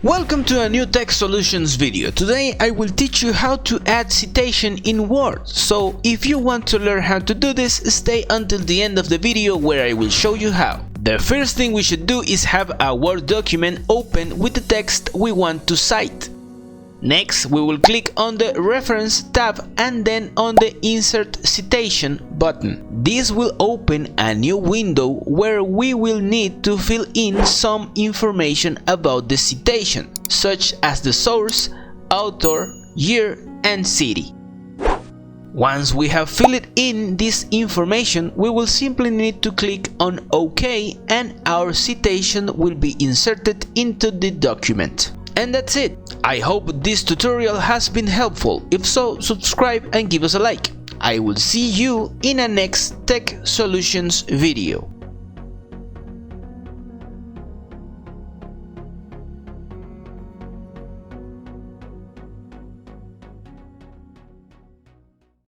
Welcome to a new Tech Solutions video. Today I will teach you how to add citation in Word. So if you want to learn how to do this, stay until the end of the video where I will show you how. The first thing we should do is have a Word document open with the text we want to cite. Next, we will click on the Reference tab and then on the Insert Citation button. This will open a new window where we will need to fill in some information about the citation, such as the source, author, year, and city. Once we have filled in this information, we will simply need to click on OK and our citation will be inserted into the document. And that's it. I hope this tutorial has been helpful. If so, subscribe and give us a like. I will see you in a next Tech Solutions video.